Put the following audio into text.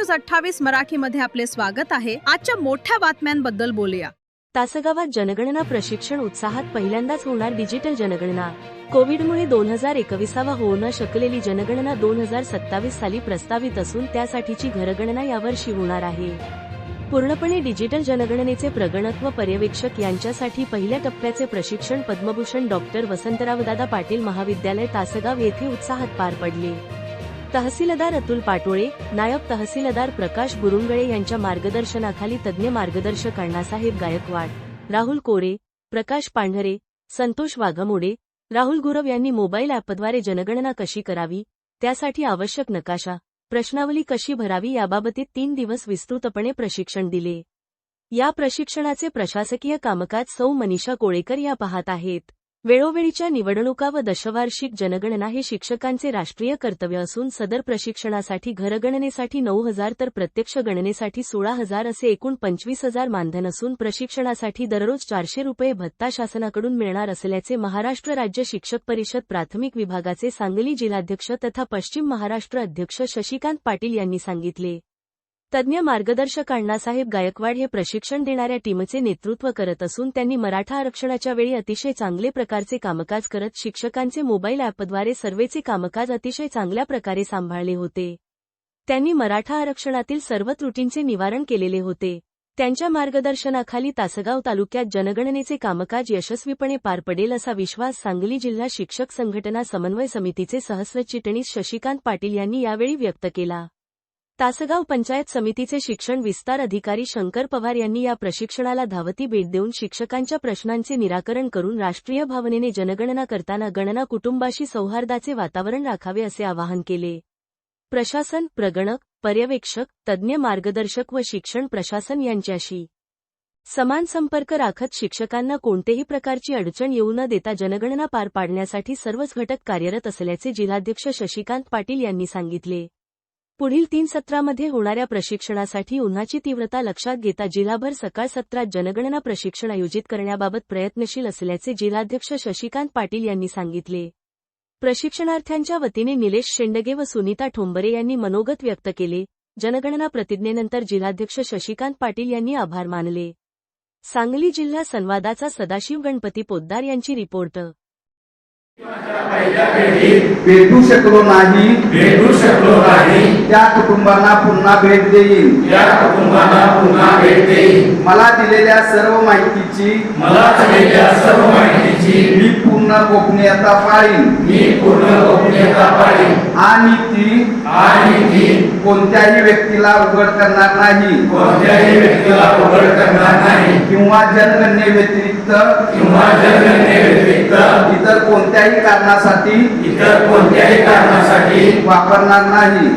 28 मराठीमध्ये आपले स्वागत आहे। आजच्या मोठ्या बातम्यांबद्दल बोलूया। तासगावात जनगणना प्रशिक्षण उत्साहात पहिल्यांदाच होणार डिजिटल जनगणना। कोविडमुळे 2021 होऊ न शकलेली जनगणना 2027 साली प्रस्तावित असून त्यासाठीची घरगणना यावर्षी होणार आहे। पूर्णपणे डिजिटल जनगणनेचे प्रगणक व पर्यवेक्षक यांच्यासाठी पहिल्या टप्प्याचे प्रशिक्षण पद्मभूषण डॉक्टर वसंतरावदादा पाटील महाविद्यालय तासगाव येथे उत्साहात पार पडले। तहसीलदार अतुल पाटोळे, नायब तहसीलदार प्रकाश बुरुंगळे यांच्या मार्गदर्शनाखाली तज्ञ मार्गदर्शक अण्णासाहेब गायकवाड, राहुल कोरे, प्रकाश पांढरे, संतोष वाघमोडे, राहुल गुरव यांनी मोबाईल ॲपद्वारे जनगणना कशी करावी, त्यासाठी आवश्यक नकाशा, प्रश्नावली कशी भरावी याबाबतीत 3 दिवस विस्तृतपणे प्रशिक्षण दिले। या प्रशिक्षणाचे प्रशासकीय कामकाज सौ मनीषा कोळेकर या पाहत आहेत। वेळोवेळीच्या निवडणुका व दशवार्षिक जनगणना हे शिक्षकांचे राष्ट्रीय कर्तव्य असून सदर प्रशिक्षणासाठी घरगणनेसाठी 9,000 तर प्रत्यक्ष गणनेसाठी 16,000 असे एकूण 25,000 मानधन असून प्रशिक्षणासाठी दररोज 400 रुपये भत्ता शासनाकडून मिळणार असल्याचे महाराष्ट्र राज्य शिक्षक परिषद प्राथमिक विभागाचे सांगली जिल्हाध्यक्ष तथा पश्चिम महाराष्ट्र अध्यक्ष शशिकांत पाटील यांनी सांगितले। तज्ञ मार्गदर्शक अण्णासाहेब गायकवाड हे प्रशिक्षण देणाऱ्या टीमचे नेतृत्व करत असून त्यांनी मराठा आरक्षणाच्या वेळी अतिशय चांगले प्रकारचे कामकाज करत शिक्षकांचे मोबाईल ॲपद्वारे सर्वेचे कामकाज अतिशय चांगल्या प्रकारे सांभाळले होते। त्यांनी मराठा आरक्षणातील सर्व त्रुटींचे निवारण केलेले होते। त्यांच्या मार्गदर्शनाखाली तासगाव तालुक्यात जनगणनेचे कामकाज यशस्वीपणे पार पडेल असा विश्वास सांगली जिल्हा शिक्षक संघटना समन्वय समितीचे सहसरचिटणीस शशिकांत पाटील यांनी यावेळी व्यक्त केला। तासगाव पंचायत समितीचे शिक्षण विस्तार अधिकारी शंकर पवार यांनी या प्रशिक्षणाला धावती भेट देऊन शिक्षकांच्या प्रश्नांचे निराकरण करून राष्ट्रीय भावनेने जनगणना करताना गणना कुटुंबाशी सौहार्दाचे वातावरण राखावे असे आवाहन केले। प्रशासन, प्रगणक, पर्यवेक्षक, तज्ञ मार्गदर्शक व शिक्षण प्रशासन यांच्याशी समान संपर्क राखत शिक्षकांना कोणतेही प्रकारची अडचण येऊ न देता जनगणना पार पाडण्यासाठी सर्वच घटक कार्यरत असल्याचे जिल्हाध्यक्ष शशिकांत पाटील यांनी सांगितले। पुढील 3 सत्रामध्ये होणाऱ्या प्रशिक्षणासाठी उन्हाची तीव्रता लक्षात घेता जिल्हाभर सकाळ सत्रात जनगणना प्रशिक्षण आयोजित करण्याबाबत प्रयत्नशील असल्याचे जिल्हाध्यक्ष शशिकांत पाटील यांनी सांगितले। प्रशिक्षणार्थ्यांच्या वतीने निलेश शेंडगे व सुनीता ठोंबरे यांनी मनोगत व्यक्त केले। जनगणना प्रतिज्ञेनंतर जिल्हाध्यक्ष शशिकांत पाटील यांनी आभार मानले। सांगली जिल्हा संवादाचा सदाशिव गणपती पोद्दार यांची रिपोर्ट। भेटू शकलो नाही त्या कुटुंबांना पुन्हा भेट देईन मला दिलेल्या सर्व माहितीची मी पूर्ण गोपनीयता पाळीन आणि ती कोणत्याही व्यक्तीला उघड करणार नाही किंवा जनगणनेव्यतिरिक्त इतर कोणत्याही कारणासाठी वापरणार नाही।